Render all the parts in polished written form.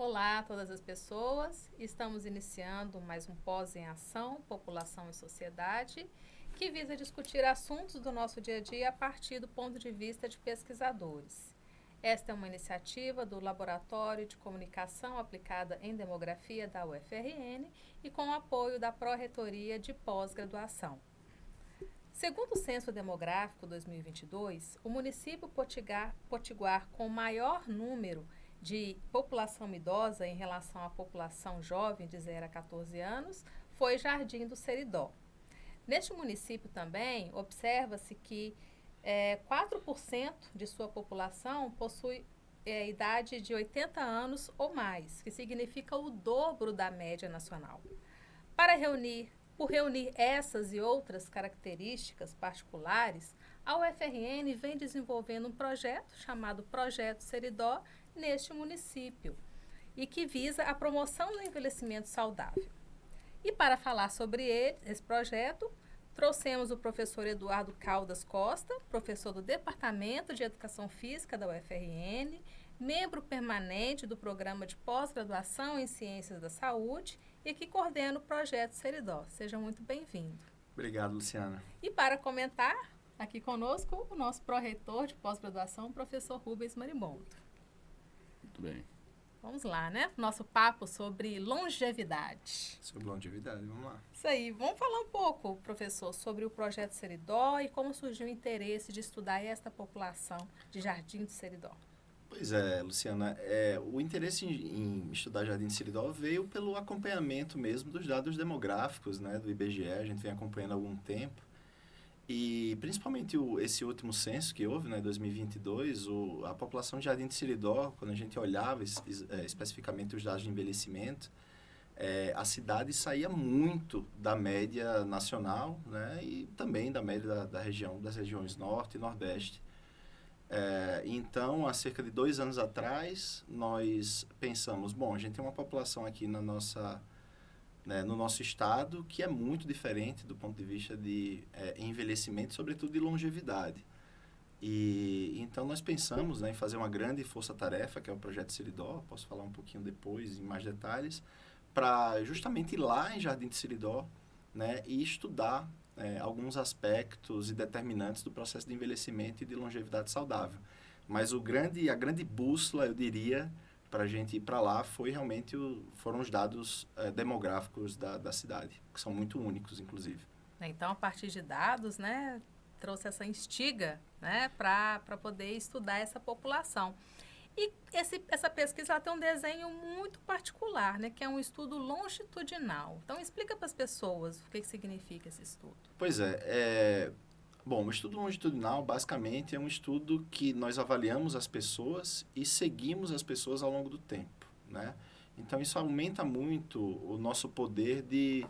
Olá a todas as pessoas, estamos iniciando mais um Pós em Ação, População e Sociedade, que visa discutir assuntos do nosso dia a dia a partir do ponto de vista de pesquisadores. Esta é uma iniciativa do Laboratório de Comunicação Aplicada em Demografia da UFRN e com o apoio da Pró-Reitoria de Pós-Graduação. Segundo o Censo Demográfico 2022, o município potiguar com maior número de população idosa em relação à população jovem de 0 a 14 anos foi Jardim do Seridó. Neste município também, observa-se que 4% de sua população possui idade de 80 anos ou mais, que significa o dobro da média nacional. Por reunir essas e outras características particulares, a UFRN vem desenvolvendo um projeto chamado Projeto Seridó neste município e que visa a promoção do envelhecimento saudável. E para falar sobre esse projeto, trouxemos o professor Eduardo Caldas Costa, professor do Departamento de Educação Física da UFRN, membro permanente do Programa de Pós-Graduação em Ciências da Saúde e que coordena o Projeto Seridó. Seja muito bem-vindo. Obrigado, Luciana. E para comentar, aqui conosco, o nosso pró-reitor de pós-graduação, o professor Rubens Maribondo. Muito bem. Vamos lá, né? Nosso papo sobre longevidade. Sobre longevidade, vamos lá. Isso aí. Vamos falar um pouco, professor, sobre o Projeto Seridó e como surgiu o interesse de estudar esta população de Jardim do Seridó. Pois é, Luciana, o interesse em estudar Jardim do Seridó veio pelo acompanhamento mesmo dos dados demográficos, né, do IBGE, a gente vem acompanhando há algum tempo, e principalmente esse último censo que houve, né, 2022, a população de Jardim do Seridó, quando a gente olhava especificamente os dados de envelhecimento, a cidade saía muito da média nacional, né, e também da média das regiões Norte e Nordeste. Então, há cerca de 2 anos atrás, nós pensamos, bom, a gente tem uma população aqui no nosso estado que é muito diferente do ponto de vista de envelhecimento, sobretudo de longevidade. E então nós pensamos, né, em fazer uma grande força-tarefa, que é o Projeto Seridó, posso falar um pouquinho depois, em mais detalhes, para justamente ir lá em Jardim de Seridó, né, e estudar alguns aspectos e determinantes do processo de envelhecimento e de longevidade saudável. Mas a grande bússola, eu diria, para a gente ir para lá foram os dados demográficos da cidade, que são muito únicos, inclusive. Então, a partir de dados, né, trouxe essa instiga, né, para poder estudar essa população. E essa pesquisa ela tem um desenho muito particular, né, que é um estudo longitudinal. Então, explica para as pessoas o que significa esse estudo. Pois bom, o estudo longitudinal, basicamente, é um estudo que nós avaliamos as pessoas e seguimos as pessoas ao longo do tempo, né? Então, isso aumenta muito o nosso poder de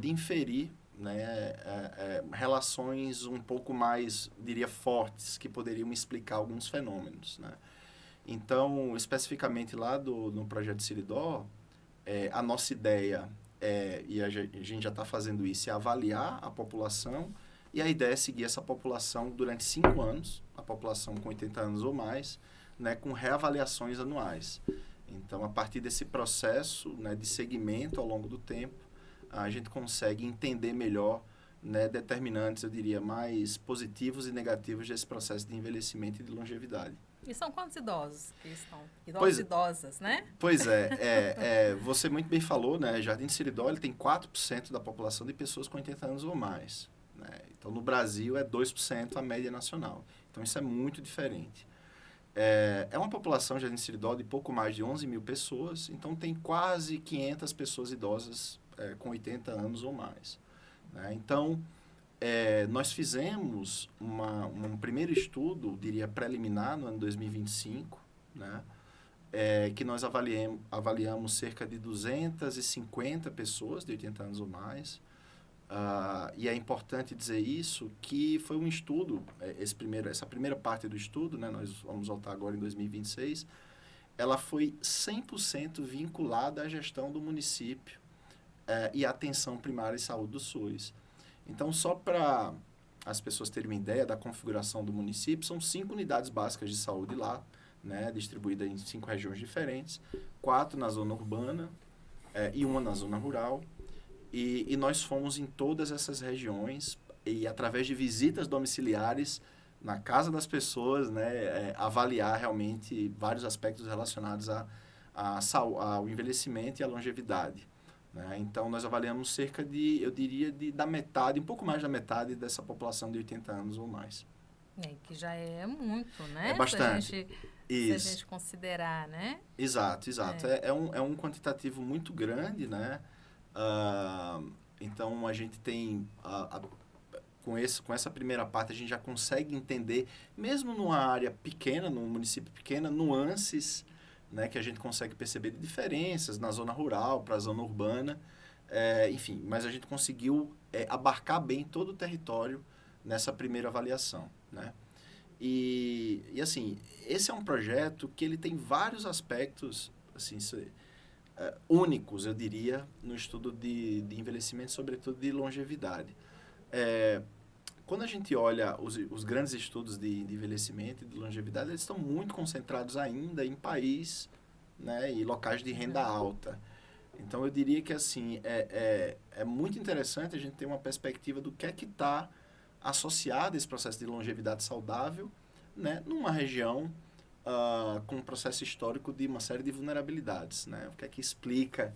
inferir, né, relações um pouco mais, diria, fortes, que poderiam explicar alguns fenômenos, né? Então, especificamente lá no Projeto Seridó, a nossa ideia e a gente já está fazendo isso, é avaliar a população, e a ideia é seguir essa população durante 5 anos, a população com 80 anos ou mais, né, com reavaliações anuais. Então, a partir desse processo, né, de segmento ao longo do tempo, a gente consegue entender melhor, né, determinantes, eu diria, mais positivos e negativos desse processo de envelhecimento e de longevidade. E são quantos idosos que estão? Idosos e idosas, né? Pois você muito bem falou, né? Jardim de Seridó ele tem 4% da população de pessoas com 80 anos ou mais, né? Então, no Brasil, é 2% a média nacional. Então, isso é muito diferente. É uma população, Jardim de Seridó, de pouco mais de 11 mil pessoas, então tem quase 500 pessoas idosas com 80 anos ou mais, né? Então, nós fizemos um primeiro estudo, diria preliminar, no ano 2025, né? Que nós avaliamos cerca de 250 pessoas de 80 anos ou mais. E é importante dizer isso, que foi um estudo, essa primeira parte do estudo, né, nós vamos voltar agora em 2026, ela foi 100% vinculada à gestão do município e à atenção primária e saúde do SUS. Então, só para as pessoas terem uma ideia da configuração do município, são 5 unidades básicas de saúde lá, né, distribuída em 5 regiões diferentes, 4 na zona urbana e 1 na zona rural. E nós fomos em todas essas regiões e, através de visitas domiciliares na casa das pessoas, né, avaliar realmente vários aspectos relacionados ao envelhecimento e à longevidade. Né? Então, nós avaliamos cerca de, eu diria, da metade, um pouco mais da metade dessa população de 80 anos ou mais. Que já é muito, né? É bastante. Se a gente considerar, né? Exato. É um quantitativo muito grande, né? Então, a gente tem, com essa primeira parte, a gente já consegue entender, mesmo numa área pequena, num município pequeno, nuances, né, que a gente consegue perceber de diferenças na zona rural para a zona urbana. Enfim, mas a gente conseguiu abarcar bem todo o território nessa primeira avaliação, né? E assim, esse é um projeto que ele tem vários aspectos assim, únicos, eu diria, no estudo de envelhecimento, sobretudo de longevidade. Quando a gente olha os grandes estudos de envelhecimento e de longevidade, eles estão muito concentrados ainda em país, né, e locais de renda alta. Então, eu diria que assim, é muito interessante a gente ter uma perspectiva do que é que está associado a esse processo de longevidade saudável, né, numa região com um processo histórico de uma série de vulnerabilidades. Né? O que é que explica,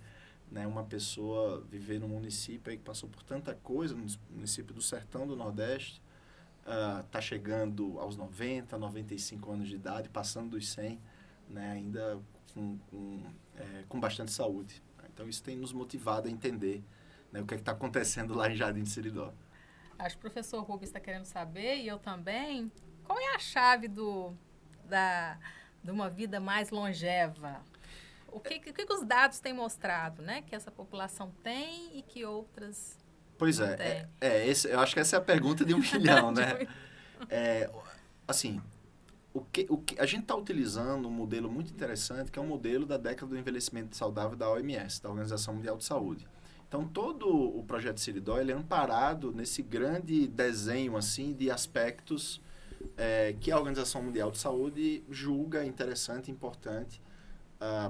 né, uma pessoa viver num município aí que passou por tanta coisa, no município do Sertão do Nordeste, está chegando aos 90, 95 anos de idade, passando dos 100, né, ainda com bastante saúde. Então, isso tem nos motivado a entender, né, o que é que está acontecendo lá em Jardim de Seridó. Acho que o professor Rubens está querendo saber, e eu também, qual é a chave de uma vida mais longeva? O que os dados têm mostrado, né? Que essa população tem e que outras pois não é, têm? eu acho que essa é a pergunta de 1 milhão, né? Assim, a gente está utilizando um modelo muito interessante, que é um modelo da década do envelhecimento saudável da OMS, da Organização Mundial de Saúde. Então, todo o projeto Seridó, ele é amparado nesse grande desenho assim, de aspectos que a Organização Mundial de Saúde julga interessante e importante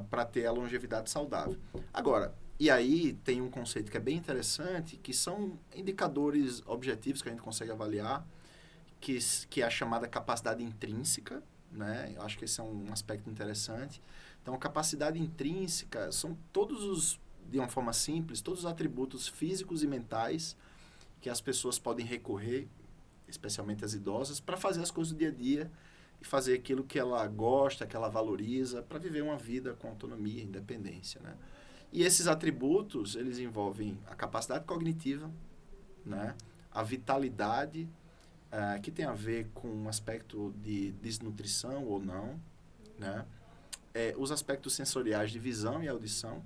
para ter a longevidade saudável. Agora, e aí tem um conceito que é bem interessante, que são indicadores objetivos que a gente consegue avaliar, que é a chamada capacidade intrínseca, né? Eu acho que esse é um aspecto interessante. Então, a capacidade intrínseca são de uma forma simples, todos os atributos físicos e mentais que as pessoas podem recorrer, especialmente as idosas, para fazer as coisas do dia a dia e fazer aquilo que ela gosta, que ela valoriza, para viver uma vida com autonomia e independência, né? E esses atributos, eles envolvem a capacidade cognitiva, né? A vitalidade, que tem a ver com um aspecto de desnutrição ou não, né? Os aspectos sensoriais de visão e audição,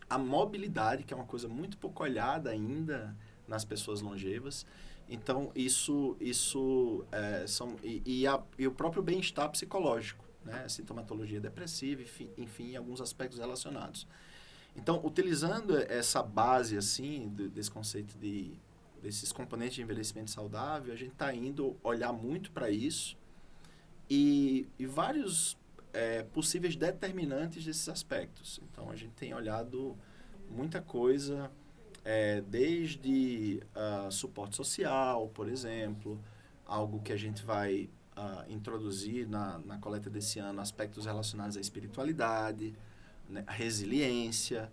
a mobilidade, que é uma coisa muito pouco olhada ainda nas pessoas longevas. Então, isso e o próprio bem-estar psicológico, né? Sintomatologia depressiva, enfim, alguns aspectos relacionados. Então, utilizando essa base, assim, desse conceito desses componentes de envelhecimento saudável, a gente está indo olhar muito para isso e vários possíveis determinantes desses aspectos. Então, a gente tem olhado muita coisa, desde suporte social, por exemplo, algo que a gente vai introduzir na coleta desse ano, aspectos relacionados à espiritualidade, né, a resiliência,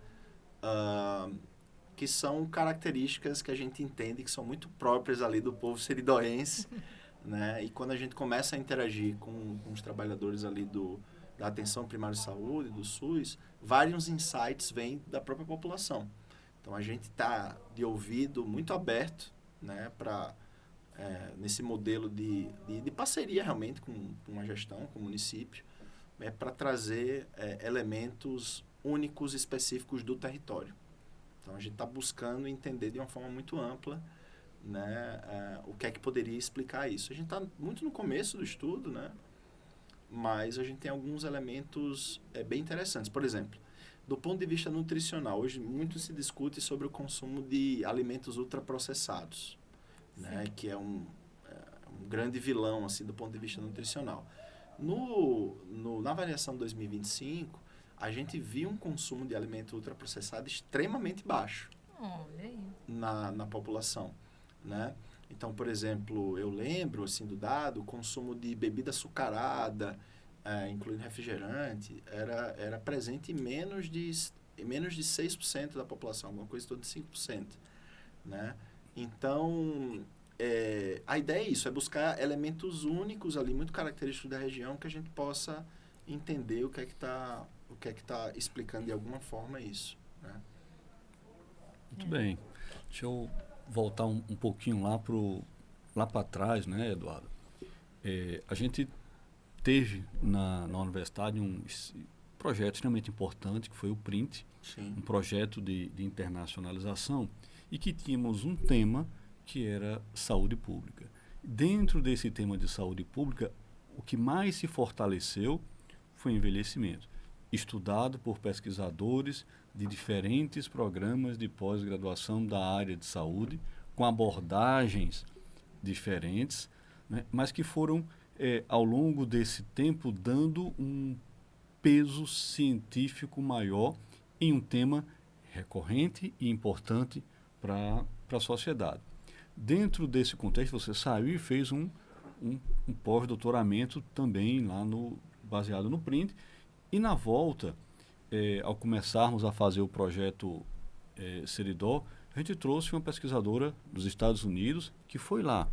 que são características que a gente entende que são muito próprias ali do povo seridoense, né? E quando a gente começa a interagir com os trabalhadores ali da atenção primária de saúde, do SUS, vários insights vêm da própria população. Então, a gente está de ouvido muito aberto, né, nesse modelo de parceria realmente com a gestão, com o município, para trazer elementos únicos e específicos do território. Então, a gente está buscando entender de uma forma muito ampla, né, o que é que poderia explicar isso. A gente está muito no começo do estudo, né, mas a gente tem alguns elementos bem interessantes. Por exemplo, do ponto de vista nutricional, hoje muito se discute sobre o consumo de alimentos ultraprocessados, né, que é um grande vilão assim, do ponto de vista nutricional. Na avaliação de 2025, a gente viu um consumo de alimento ultraprocessado extremamente baixo Olha aí. na população, né? Então, por exemplo, eu lembro assim, do dado, o consumo de bebida açucarada, incluindo refrigerante, era presente em menos de 6% da população, alguma coisa em torno de 5%, né? Então, a ideia é isso, é buscar elementos únicos ali, muito característicos da região, que a gente possa entender o que é que está explicando de alguma forma isso, né? Muito bem. Deixa eu voltar um pouquinho lá para trás, né, Eduardo? A gente teve na universidade um projeto extremamente importante, que foi o PRINT, Sim. um projeto de internacionalização, e que tínhamos um tema que era saúde pública. Dentro desse tema de saúde pública, o que mais se fortaleceu foi o envelhecimento, estudado por pesquisadores de diferentes programas de pós-graduação da área de saúde, com abordagens diferentes, né, mas que foram, ao longo desse tempo, dando um peso científico maior em um tema recorrente e importante para a sociedade. Dentro desse contexto, você saiu e fez um pós-doutoramento também lá baseado no PRINT, e na volta, ao começarmos a fazer o projeto Seridó, a gente trouxe uma pesquisadora dos Estados Unidos que foi lá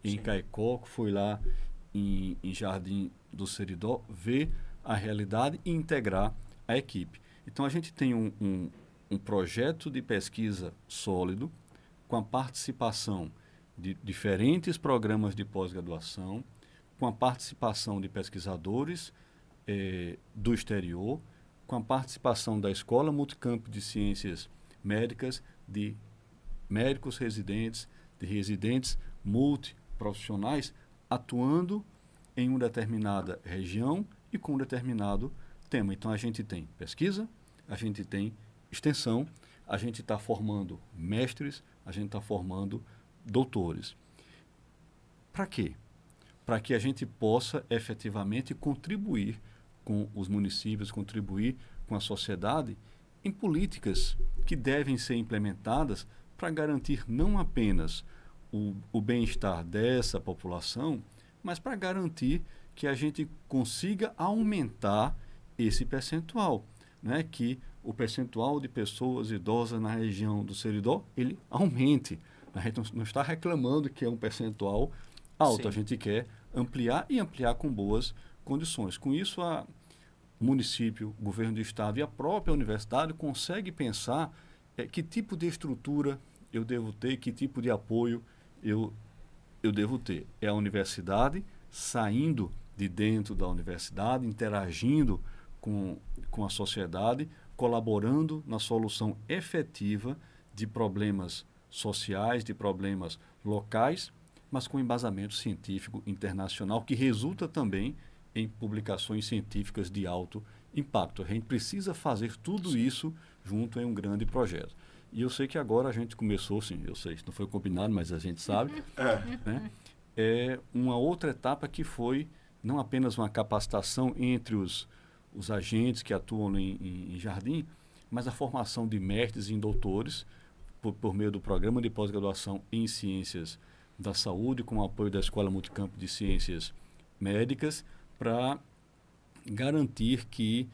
em Sim. Caicó, que foi lá em Jardim do Seridó, ver a realidade e integrar a equipe. Então a gente tem um projeto de pesquisa sólido, com a participação de diferentes programas de pós-graduação, com a participação de pesquisadores do exterior, com a participação da Escola Multicampo de Ciências Médicas, de médicos residentes, de residentes multiprofissionais, atuando em uma determinada região e com um determinado tema. Então, a gente tem pesquisa, a gente tem extensão, a gente está formando mestres, a gente está formando doutores. Para quê? Para que a gente possa efetivamente contribuir com os municípios, contribuir com a sociedade em políticas que devem ser implementadas para garantir não apenas o bem-estar dessa população, mas para garantir que a gente consiga aumentar esse percentual, né? Que o percentual de pessoas idosas na região do Seridó, ele aumente. A gente não está reclamando que é um percentual alto, Sim. a gente quer ampliar e ampliar com boas condições. Com isso, o município, o governo do estado e a própria universidade conseguem pensar que tipo de estrutura eu devo ter, que tipo de apoio eu devo ter. É a universidade saindo de dentro da universidade, interagindo com a sociedade, colaborando na solução efetiva de problemas sociais, de problemas locais, mas com embasamento científico internacional, que resulta também em publicações científicas de alto impacto. A gente precisa fazer tudo isso junto em um grande projeto. E eu sei que agora a gente começou, sim, eu sei, não foi combinado, mas a gente sabe, né? É uma outra etapa que foi não apenas uma capacitação entre os agentes que atuam em Jardim, mas a formação de mestres e doutores por meio do programa de pós-graduação em ciências da saúde, com o apoio da Escola Multicampo de Ciências Médicas, para garantir que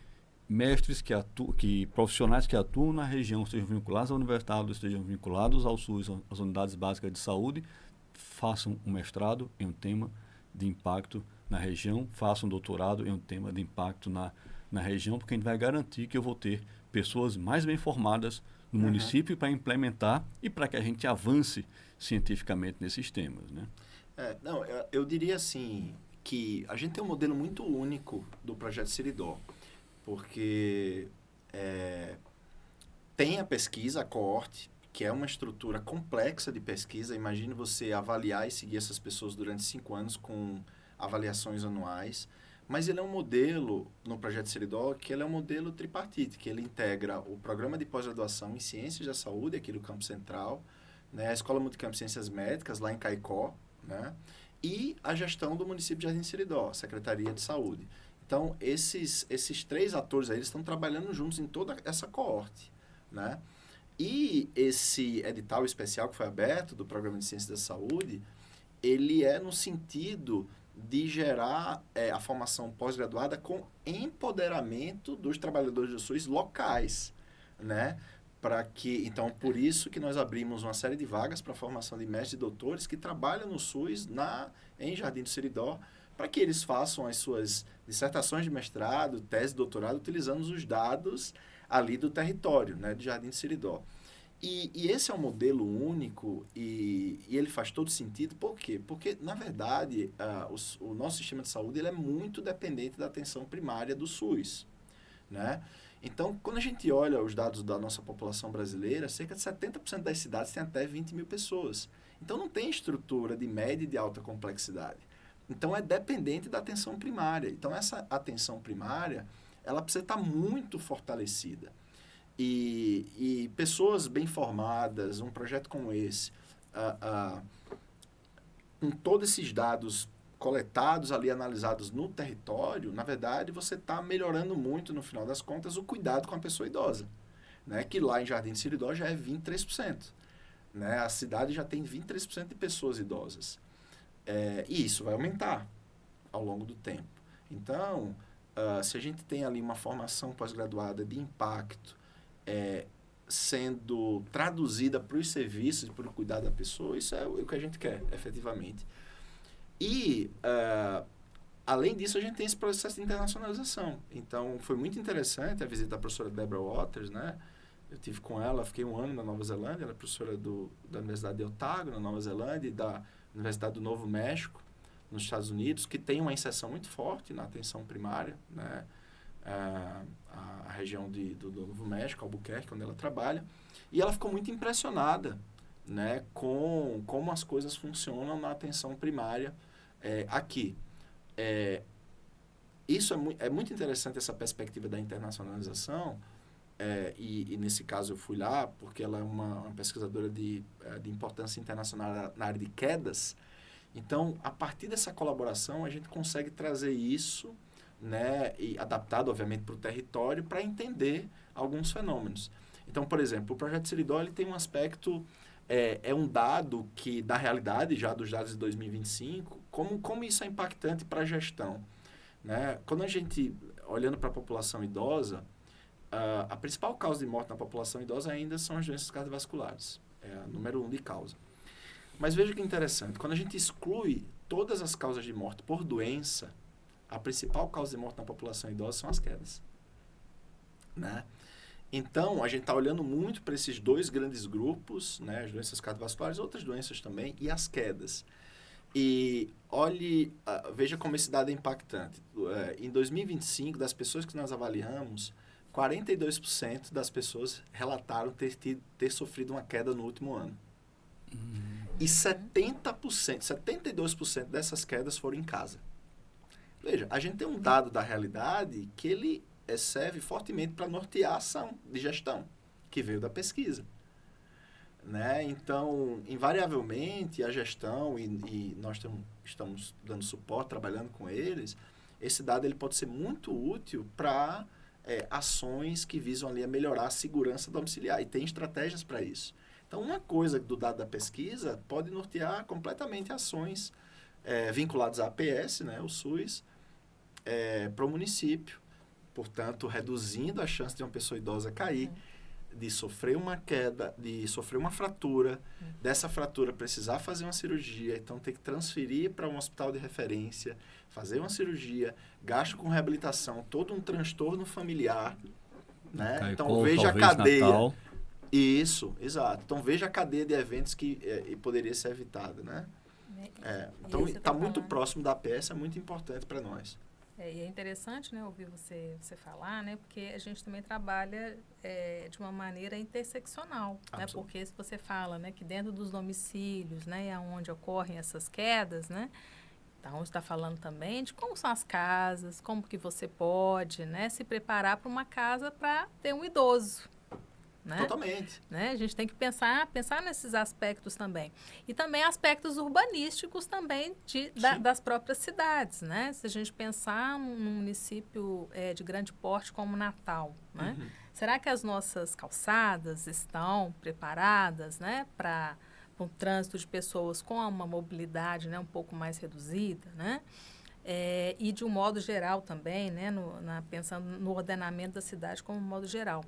mestres que profissionais que atuam na região estejam vinculados à universidade, estejam vinculados ao SUS, às unidades básicas de saúde, façam um mestrado em um tema de impacto na região, façam um doutorado em um tema de impacto na região, porque a gente vai garantir que eu vou ter pessoas mais bem formadas no município para implementar e para que a gente avance cientificamente nesses temas, né? Não, eu diria assim que a gente tem um modelo muito único do projeto Seridó, porque tem a pesquisa, a coorte, que é uma estrutura complexa de pesquisa. Imagine você avaliar e seguir essas pessoas durante 5 anos com avaliações anuais. Mas ele é um modelo, no projeto Seridó, que ele é um modelo tripartite, que ele integra o programa de pós-graduação em Ciências da Saúde, aqui do Campo Central, né, a Escola Multicampo de Ciências Médicas, lá em Caicó, né, e a gestão do município de Jardim Seridó, a Secretaria de Saúde. Então, esses 3 atores aí, eles estão trabalhando juntos em toda essa coorte, né? E esse edital especial que foi aberto do Programa de Ciências da Saúde, ele é no sentido de gerar a formação pós-graduada com empoderamento dos trabalhadores do SUS locais, né? Então, por isso que nós abrimos uma série de vagas para a formação de mestres e doutores que trabalham no SUS em Jardim do Seridó, para que eles façam as suas dissertações de mestrado, tese de doutorado, utilizando os dados ali do território, né, de Jardim do Seridó. E esse é um modelo único e ele faz todo sentido. Por quê? Porque, na verdade, o nosso sistema de saúde ele é muito dependente da atenção primária do SUS, né? Então, quando a gente olha os dados da nossa população brasileira, cerca de 70% das cidades têm até 20 mil pessoas. Então, não tem estrutura de média e de alta complexidade. Então, é dependente da atenção primária. Então, essa atenção primária, ela precisa estar muito fortalecida. E pessoas bem formadas, um projeto como esse, com todos esses dados coletados ali, analisados no território, na verdade, você está melhorando muito, no final das contas, o cuidado com a pessoa idosa, né? Que lá em Jardim de Seridó já é 23%. Né? A cidade já tem 23% de pessoas idosas. E isso vai aumentar ao longo do tempo. Então, se a gente tem ali uma formação pós-graduada de impacto, sendo traduzida para os serviços e para o cuidado da pessoa, isso é o que a gente quer, efetivamente. E, além disso, a gente tem esse processo de internacionalização. Então, foi muito interessante a visita da professora Deborah Waters, né? Eu tive com ela, fiquei 1 ano na Nova Zelândia, ela é professora da Universidade de Otago, na Nova Zelândia, e da Universidade do Novo México, nos Estados Unidos, que tem uma inserção muito forte na atenção primária, né? A região do Novo México, Albuquerque, onde ela trabalha. E ela ficou muito impressionada, né, com como as coisas funcionam na atenção primária aqui. Isso é muito interessante, essa perspectiva da internacionalização, e nesse caso eu fui lá porque ela é uma pesquisadora de importância internacional na área de quedas. Então, a partir dessa colaboração, a gente consegue trazer isso, né, e adaptado, obviamente, para o território, para entender alguns fenômenos. Então, por exemplo, o Projeto Seridó ele tem um aspecto... É um dado que, da realidade, já dos dados de 2025, como isso é impactante para a gestão. Né? Quando a gente, olhando para a população idosa, a principal causa de morte na população idosa ainda são as doenças cardiovasculares. É a número 1 de causa. Mas veja que interessante, quando a gente exclui todas as causas de morte por doença, a principal causa de morte na população idosa são as quedas. Né? Então, a gente está olhando muito para esses 2 grandes grupos, né, as doenças cardiovasculares, outras doenças também, e as quedas. E veja como esse dado é impactante. Em 2025, das pessoas que nós avaliamos, 42% das pessoas relataram ter sofrido uma queda no último ano. E 72% dessas quedas foram em casa. Veja, a gente tem um dado da realidade que ele serve fortemente para nortear a ação de gestão, que veio da pesquisa. Né? Então, invariavelmente, a gestão, e nós estamos dando suporte, trabalhando com eles, esse dado ele pode ser muito útil para ações que visam ali a melhorar a segurança domiciliar, e tem estratégias para isso. Então, uma coisa do dado da pesquisa pode nortear completamente ações vinculadas à APS, né, o SUS, para o município. Portanto, reduzindo a chance de uma pessoa idosa cair, de sofrer uma queda, de sofrer uma fratura, dessa fratura precisar fazer uma cirurgia, então ter que transferir para um hospital de referência, fazer uma cirurgia, gasto com reabilitação, todo um transtorno familiar, né? Então, veja a cadeia. Natal. Isso, exato. Então, veja a cadeia de eventos que poderia ser evitada, né? Então, está muito próximo da APS, é muito importante para nós. E é interessante, né, ouvir você falar, né, porque a gente também trabalha de uma maneira interseccional, né, porque se você fala, né, que dentro dos domicílios, né, é onde ocorrem essas quedas, né, então está falando também de como são as casas, como que você pode, né, se preparar para uma casa para ter um idoso, né? Totalmente. Né? A gente tem que pensar nesses aspectos também. E também aspectos urbanísticos também das próprias cidades, né? Se a gente pensar num município de grande porte como Natal, né? Uhum. Será que as nossas calçadas estão preparadas, né, para um trânsito de pessoas com uma mobilidade, né, um pouco mais reduzida, né? E de um modo geral também, né, pensando no ordenamento da cidade como um modo geral.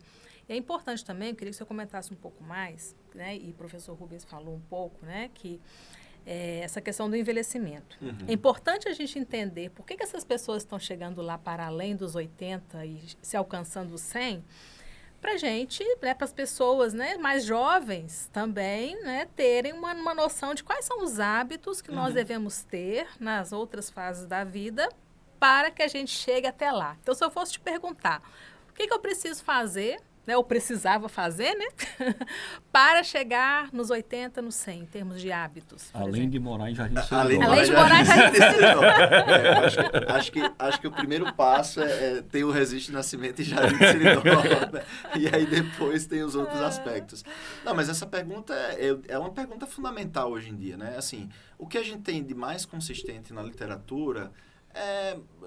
E é importante também, eu queria que você comentasse um pouco mais, né, e o professor Rubens falou um pouco, né, que essa questão do envelhecimento. Uhum. É importante a gente entender por que essas pessoas estão chegando lá para além dos 80 e se alcançando os 100, para a gente, né, para as pessoas, né, mais jovens também, né, terem uma noção de quais são os hábitos que nós devemos ter nas outras fases da vida para que a gente chegue até lá. Então, se eu fosse te perguntar, o que eu preciso fazer, né, ou precisava fazer, né, para chegar nos 80, nos 100, em termos de hábitos, por Além exemplo. de morar em Jardim Seridó. Além de morar em Jardim Seridó. Acho que o primeiro passo é ter o registro de nascimento em Jardim Seridó, né? E aí depois tem os outros aspectos. Não, mas essa pergunta é uma pergunta fundamental hoje em dia, né? Assim, o que a gente tem de mais consistente na literatura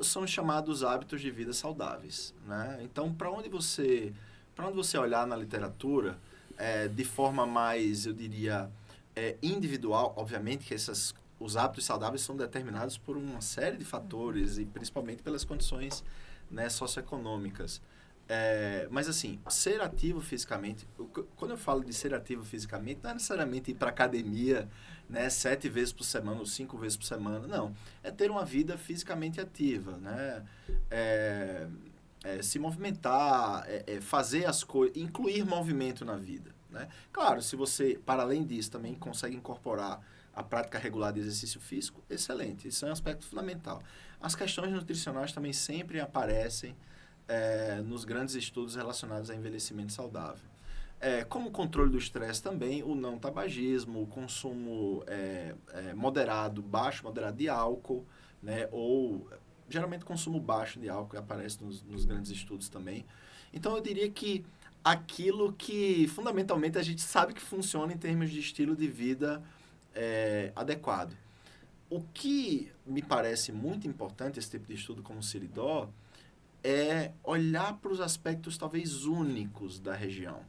são os chamados hábitos de vida saudáveis, né? Então, para onde você olhar na literatura, de forma mais, eu diria, individual, obviamente que os hábitos saudáveis são determinados por uma série de fatores e principalmente pelas condições, né, socioeconômicas. Mas assim, ser ativo fisicamente, quando eu falo de ser ativo fisicamente, não é necessariamente ir para academia, né, 7 vezes por semana ou 5 vezes por semana, não. É ter uma vida fisicamente ativa, né? Se movimentar, fazer as coisas, incluir movimento na vida, né? Claro, se você, para além disso, também consegue incorporar a prática regular de exercício físico, excelente, isso é um aspecto fundamental. As questões nutricionais também sempre aparecem nos grandes estudos relacionados a envelhecimento saudável. Como o controle do estresse também, o não tabagismo, o consumo moderado de álcool, né, ou geralmente consumo baixo de álcool aparece nos grandes estudos também. Então, eu diria que aquilo que, fundamentalmente, a gente sabe que funciona em termos de estilo de vida adequado. O que me parece muito importante, esse tipo de estudo como o Seridó, é olhar para os aspectos talvez únicos da região.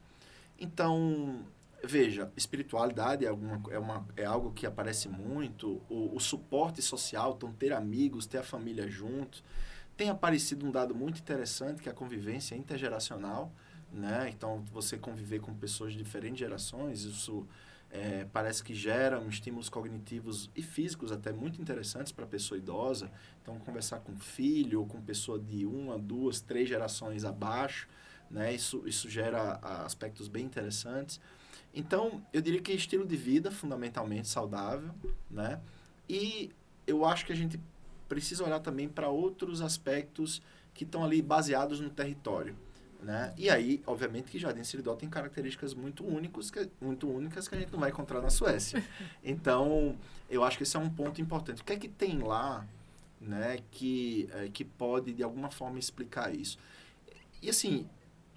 Então, veja, espiritualidade é algo que aparece muito, o suporte social, então ter amigos, ter a família junto. Tem aparecido um dado muito interessante, que é a convivência intergeracional, né? Então, você conviver com pessoas de diferentes gerações, isso parece que gera estímulos cognitivos e físicos até muito interessantes para a pessoa idosa. Então, conversar com filho ou com pessoa de 1, 2, 3 gerações abaixo, né? Isso gera aspectos bem interessantes. Então, eu diria que estilo de vida fundamentalmente saudável, né? E eu acho que a gente precisa olhar também para outros aspectos que estão ali baseados no território, né? E aí, obviamente, que Jardim Seridó tem características muito únicas que a gente não vai encontrar na Suécia. Então, eu acho que esse é um ponto importante. O que é que tem lá, né, que pode, de alguma forma, explicar isso? E, assim,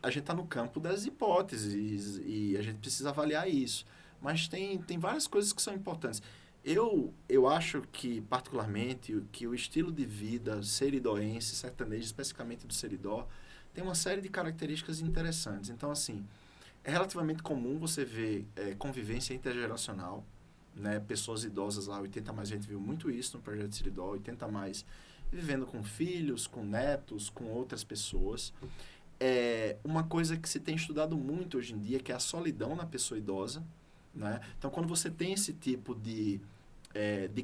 a gente está no campo das hipóteses e a gente precisa avaliar isso. Mas tem várias coisas que são importantes. Eu acho que, particularmente, que o estilo de vida seridoense, sertanejo, especificamente do Seridó, tem uma série de características interessantes. Então, assim, é relativamente comum você ver convivência intergeracional, né? Pessoas idosas lá, 80+, a gente viu muito isso no projeto Seridó, 80+, vivendo com filhos, com netos, com outras pessoas. Uma coisa que se tem estudado muito hoje em dia, que é a solidão na pessoa idosa, né? Então, quando você tem esse tipo de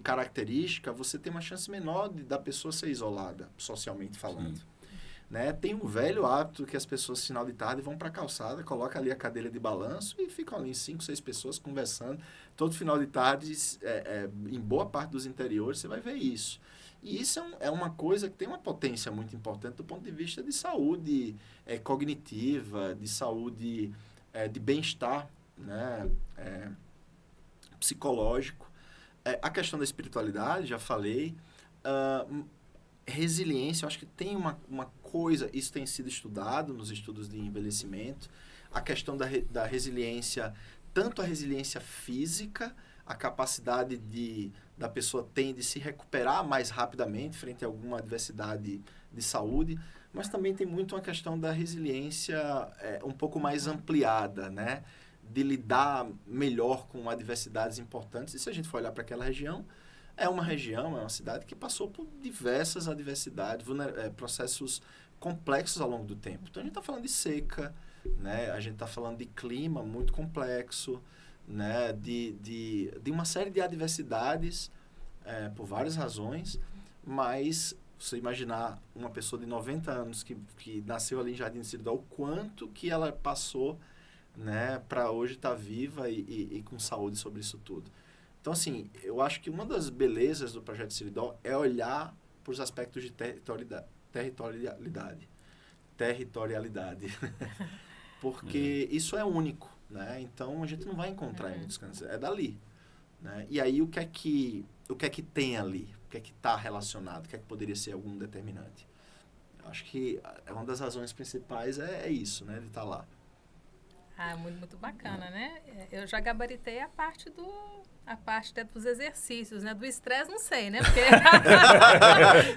característica, você tem uma chance menor da pessoa ser isolada, socialmente falando. Né? Tem um velho hábito que as pessoas, final de tarde, vão para a calçada, colocam ali a cadeira de balanço e ficam ali 5, 6 pessoas conversando. Todo final de tarde, em boa parte dos interiores, você vai ver isso. E isso é uma coisa que tem uma potência muito importante do ponto de vista de saúde cognitiva, de saúde, de bem-estar, né? Psicológico. A questão da espiritualidade, já falei. resiliência, eu acho que tem uma coisa, isso tem sido estudado nos estudos de envelhecimento, a questão da resiliência, tanto a resiliência física, a capacidade da pessoa tem de se recuperar mais rapidamente frente a alguma adversidade de saúde, mas também tem muito uma questão da resiliência um pouco mais ampliada, né? De lidar melhor com adversidades importantes. E se a gente for olhar para aquela região, é uma cidade que passou por diversas adversidades, processos complexos ao longo do tempo. Então, a gente está falando de seca, né? A gente está falando de clima muito complexo, né? De uma série de adversidades, por várias razões, mas você imaginar uma pessoa de 90 anos que nasceu ali em Jardim do Seridó, o quanto que ela passou, né, para hoje estar viva e com saúde sobre isso tudo. Então, assim, eu acho que uma das belezas do Projeto Seridó é olhar para os aspectos de territorialidade. Porque isso é único, né? Então, a gente não vai encontrar em muitos cantos. É dali, né? E aí, o que é que tem ali? O que é que está relacionado? O que é que poderia ser algum determinante? Eu acho que uma das razões principais é isso, né? De estar lá. Muito bacana, né? Eu já gabaritei a parte dos exercícios, né? Do estresse, não sei, né? Porque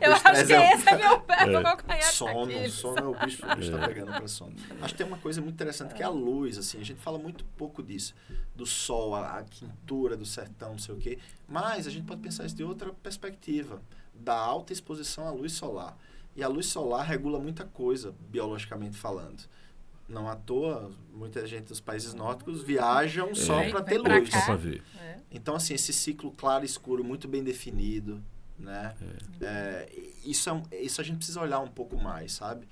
eu acho que esse é meu calcanhar. Sono é o bicho está pegando para sono. Acho que tem uma coisa muito interessante que é a luz, assim. A gente fala muito pouco disso, do sol, a quintura do sertão, não sei o quê. Mas a gente pode pensar isso de outra perspectiva, da alta exposição à luz solar. E a luz solar regula muita coisa, biologicamente falando. Não à toa, muita gente dos países nórdicos viajam só para ter luz. Só para ver. Então, assim, esse ciclo claro e escuro muito bem definido, né? Isso a gente precisa olhar um pouco mais, sabe?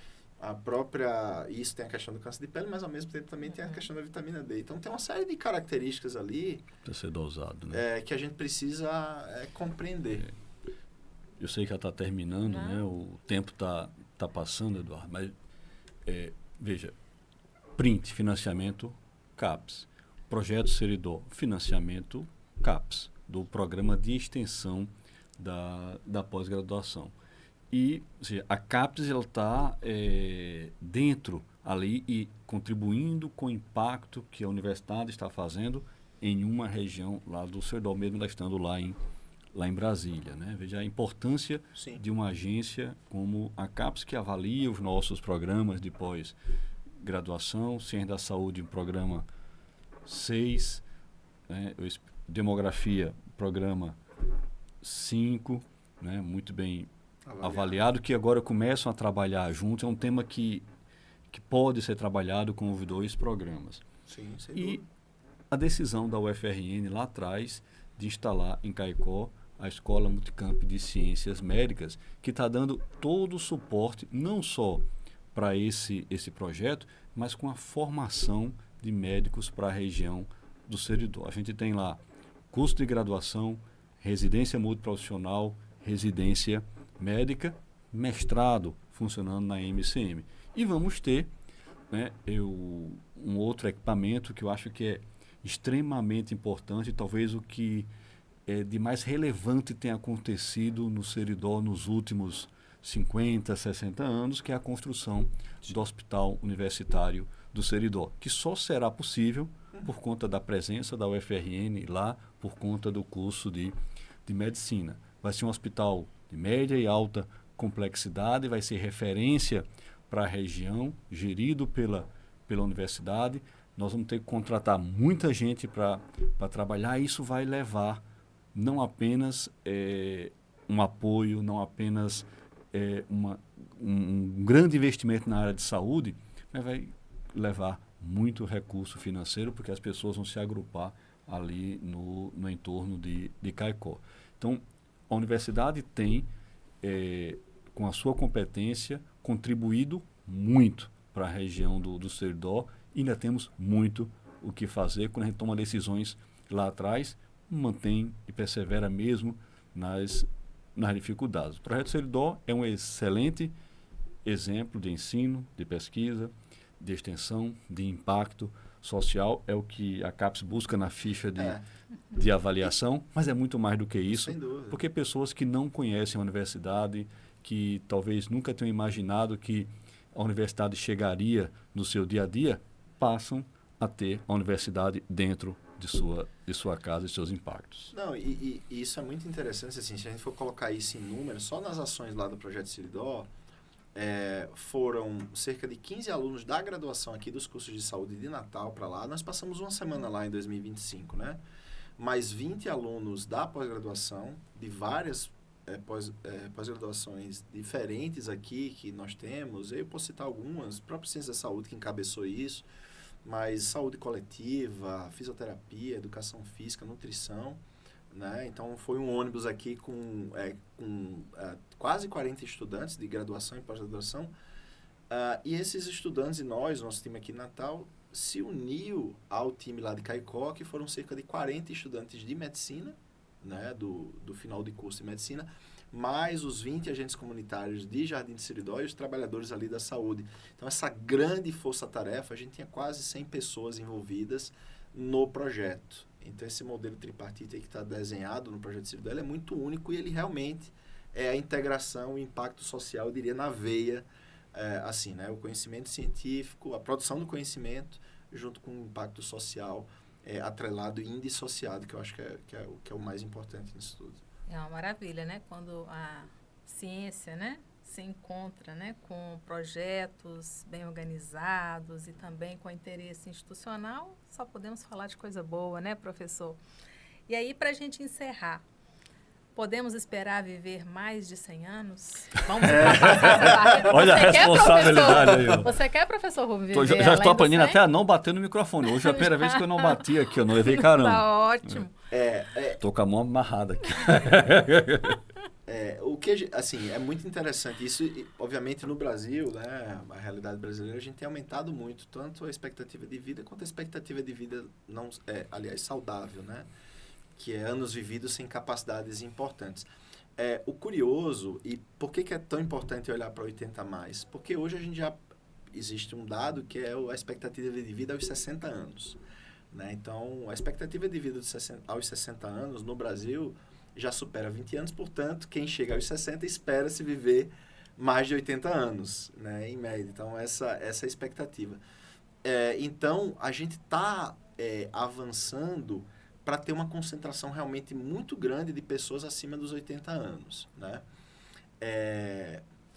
Isso tem a questão do câncer de pele, mas ao mesmo tempo também tem a questão da vitamina D. Então, tem uma série de características ali... Para ser dosado, né? Que a gente precisa compreender. Eu sei que já está terminando, né? O tempo tá passando, Eduardo, mas veja... Print, financiamento CAPES. Projeto Seridó, financiamento CAPES, do programa de extensão da pós-graduação. E ou seja, a CAPES está dentro ali e contribuindo com o impacto que a universidade está fazendo em uma região lá do Seridó, mesmo estando lá em Brasília, né? Veja a importância de uma agência como a CAPES, que avalia os nossos programas de pós-graduação, Ciência da Saúde, programa 6, né? Demografia, programa 5, né? Muito bem avaliado, que agora começam a trabalhar juntos. É um tema que pode ser trabalhado com os 2 programas. Sim, sem e dúvida. A decisão da UFRN lá atrás de instalar em Caicó a Escola Multicamp de Ciências Médicas, que está dando todo o suporte, não só para esse projeto, mas com a formação de médicos para a região do Seridó. A gente tem lá curso de graduação, residência multiprofissional, residência médica, mestrado funcionando na MCM. E vamos ter, né, um outro equipamento que eu acho que é extremamente importante, talvez o que de mais relevante tem acontecido no Seridó nos últimos 50, 60 anos, que é a construção do Hospital Universitário do Seridó, que só será possível por conta da presença da UFRN lá, por conta do curso de medicina. Vai ser um hospital de média e alta complexidade, vai ser referência para a região, gerido pela universidade. Nós vamos ter que contratar muita gente para trabalhar, e isso vai levar não apenas um apoio, não apenas um grande investimento na área de saúde, mas vai levar muito recurso financeiro, porque as pessoas vão se agrupar ali no entorno de Caicó. Então, a universidade tem, com a sua competência, contribuído muito para a região do Seridó, e ainda temos muito o que fazer. Quando a gente toma decisões lá atrás, mantém e persevera mesmo nas dificuldades. O Projeto Seridó é um excelente exemplo de ensino, de pesquisa, de extensão, de impacto social. É o que a CAPES busca na ficha de avaliação, mas é muito mais do que isso, porque pessoas que não conhecem a universidade, que talvez nunca tenham imaginado que a universidade chegaria no seu dia a dia, passam a ter a universidade dentro de sua casa e seus impactos. Não, e isso é muito interessante, assim, se a gente for colocar isso em números, só nas ações lá do Projeto Siridó, foram cerca de 15 alunos da graduação aqui dos cursos de saúde de Natal para lá. Nós passamos uma semana lá em 2025, né? Mais 20 alunos da pós-graduação, de várias pós-graduações diferentes aqui que nós temos. Eu posso citar algumas, própria Ciência da Saúde que encabeçou isso, mas saúde coletiva, fisioterapia, educação física, nutrição, né? Então, foi um ônibus aqui com quase 40 estudantes de graduação e pós-graduação. E esses estudantes e nosso time aqui em Natal, se uniu ao time lá de Caicó, que foram cerca de 40 estudantes de medicina, né, do final de curso de medicina, mais os 20 agentes comunitários de Jardim de Seridó e os trabalhadores ali da saúde. Então, essa grande força-tarefa, a gente tinha quase 100 pessoas envolvidas no projeto. Então, esse modelo tripartite aí que está desenhado no projeto de Seridó, ele é muito único e ele realmente é a integração, o impacto social, eu diria, na veia, assim, né? O conhecimento científico, a produção do conhecimento, junto com o impacto social atrelado e indissociado, que eu acho que é o mais importante nisso tudo. É uma maravilha, né? Quando a ciência, né, se encontra, né, com projetos bem organizados e também com interesse institucional, só podemos falar de coisa boa, né, professor? E aí, para a gente encerrar, podemos esperar viver mais de 100 anos? Vamos ultrapassar essa barreira. Olha a responsabilidade aí. Ó. Você quer, professor Rubem, viver Já estou além do aprendendo 100? até a não bater no microfone. Hoje é a primeira vez que eu não bati aqui, eu não levei caramba. Tá ótimo. Estou com a mão amarrada aqui. O que, assim, é muito interessante. Isso, obviamente, no Brasil, né, a realidade brasileira, a gente tem aumentado muito, tanto a expectativa de vida quanto a expectativa de vida, aliás, saudável, né? Que é anos vividos sem capacidades importantes. O curioso, e por que é tão importante olhar para 80 a mais? Porque hoje a gente já existe um dado que é a expectativa de vida aos 60 anos. Né? Então, a expectativa de vida aos 60 anos no Brasil já supera 20 anos, portanto, quem chega aos 60 espera-se viver mais de 80 anos, né? Em média. Então, essa é a expectativa. Então, a gente está avançando para ter uma concentração realmente muito grande de pessoas acima dos 80 anos, né?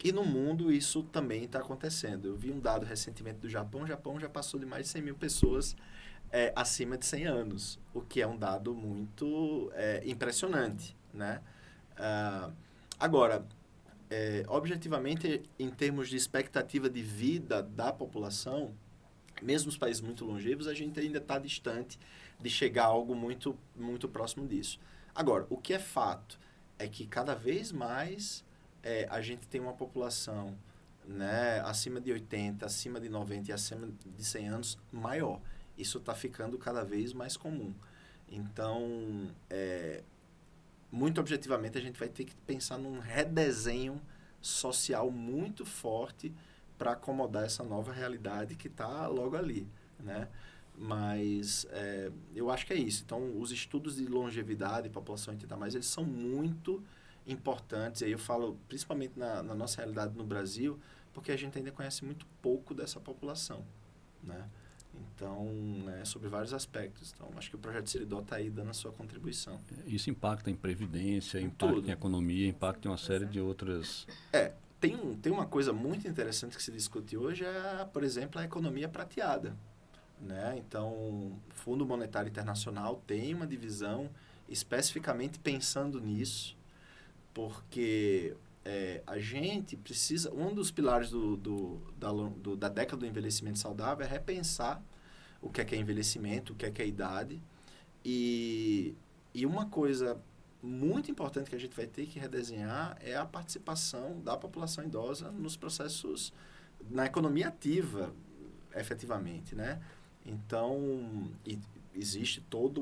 E no mundo isso também está acontecendo. Eu vi um dado recentemente do Japão. O Japão já passou de mais de 100 mil pessoas acima de 100 anos, o que é um dado muito impressionante, né? Agora, objetivamente, em termos de expectativa de vida da população, mesmo os países muito longevos, a gente ainda está distante de chegar a algo muito, muito próximo disso. Agora, o que é fato é que cada vez mais a gente tem uma população, né, acima de 80, acima de 90 e acima de 100 anos maior. Isso está ficando cada vez mais comum. Então, muito objetivamente, a gente vai ter que pensar num redesenho social muito forte para acomodar essa nova realidade que está logo ali, né? Mas eu acho que é isso. Então, os estudos de longevidade e população 80 mais, eles são muito importantes. Aí eu falo principalmente na nossa realidade no Brasil, porque a gente ainda conhece muito pouco dessa população, né? Então, sobre vários aspectos. Então, acho que o Projeto Seridó está aí dando a sua contribuição. Isso impacta em previdência, impacta em economia, impacta em uma série de outras... Tem uma coisa muito interessante que se discute hoje, por exemplo, a economia prateada. Né? Então, o Fundo Monetário Internacional tem uma divisão especificamente pensando nisso, porque a gente precisa... Um dos pilares da década do envelhecimento saudável é repensar o que é envelhecimento, o que é idade. E uma coisa muito importante que a gente vai ter que redesenhar é a participação da população idosa nos processos, na economia ativa, efetivamente, né? Então, existe toda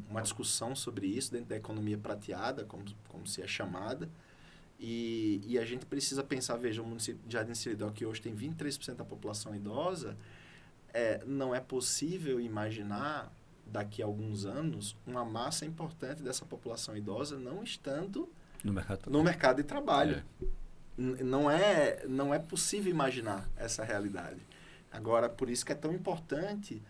uma discussão sobre isso dentro da economia prateada, como se é chamada, e a gente precisa pensar, veja, o município de Jardim Seridó, que hoje tem 23% da população idosa, não é possível imaginar, daqui a alguns anos, uma massa importante dessa população idosa não estando no mercado de trabalho. Não é possível imaginar essa realidade. Agora, por isso que é tão importante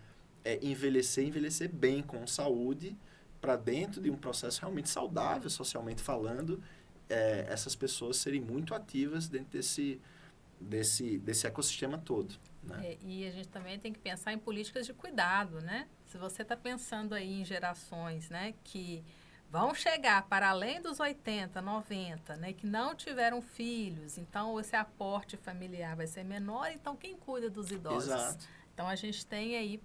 envelhecer bem, com saúde, para dentro de um processo realmente saudável, socialmente falando, essas pessoas serem muito ativas dentro desse ecossistema todo. Né? E a gente também tem que pensar em políticas de cuidado, né? Se você está pensando aí em gerações, né, que vão chegar para além dos 80, 90, né, que não tiveram filhos, então esse aporte familiar vai ser menor, então quem cuida dos idosos? Exato. Então a gente tem aí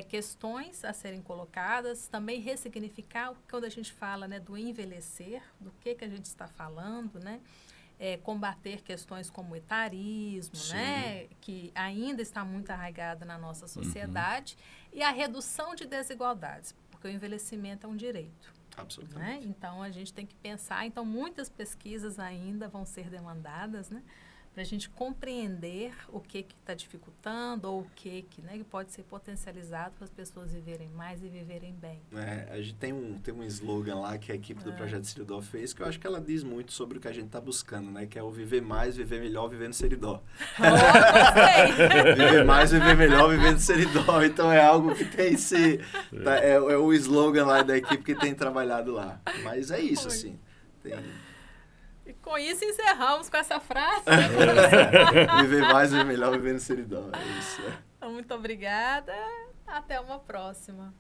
questões a serem colocadas, também ressignificar quando a gente fala, né, do envelhecer, do que a gente está falando, né? Combater questões como o etarismo, né, que ainda está muito arraigada na nossa sociedade, e a redução de desigualdades, porque o envelhecimento é um direito. Absolutamente. Né? Então, a gente tem que pensar, então muitas pesquisas ainda vão ser demandadas, né, para a gente compreender o que está dificultando ou o que pode ser potencializado para as pessoas viverem mais e viverem bem. A gente tem um slogan lá que a equipe do Projeto Seridó fez, que eu acho que ela diz muito sobre o que a gente está buscando, né? Que é o viver mais, viver melhor, vivendo Seridó. Viver mais, viver melhor, vivendo Seridó. Então é algo que tem é o slogan lá da equipe que tem trabalhado lá. Mas é isso, assim. E com isso encerramos com essa frase. Viver mais, viver melhor, vivendo Seridó. É isso. Muito obrigada. Até uma próxima.